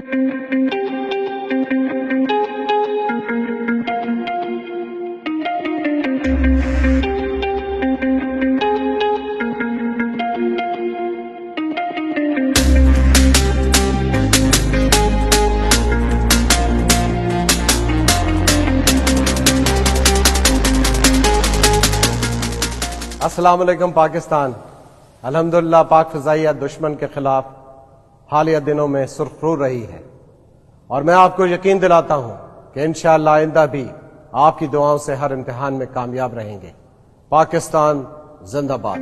अस्सलाम वालेकुम पाकिस्तान। अल्हम्दुलिल्लाह पाक फ़िज़ाइया दुश्मन के खिलाफ हालिया दिनों में सुरखरू रही है और मैं आपको यकीन दिलाता हूं कि इंशाअल्लाह आइंदा भी आपकी दुआओं से हर इम्तिहान में कामयाब रहेंगे। पाकिस्तान जिंदाबाद।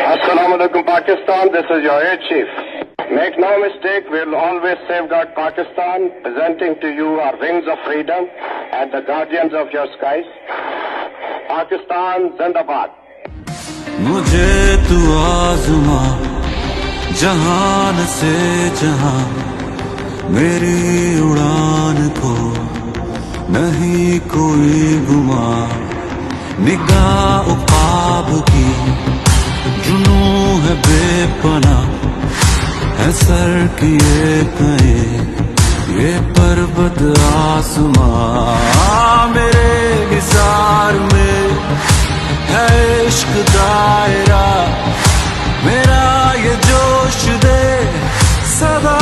Assalamualaikum Pakistan, this is your Air Chief. Make no mistake, we'll always safeguard Pakistan, presenting to you our wings of freedom and the guardians of your skies. Pakistan Zindabad. मुझे तू आज़मा जहान से जहां, मेरी उड़ान को नहीं कोई गुमा, निगाह उक़ाब की जुनू है बेपना, है सर किए कहे ये पर्वत आसमां, मेरे निसार में है इश्क दायरा, मेरा ये जोश दे सदा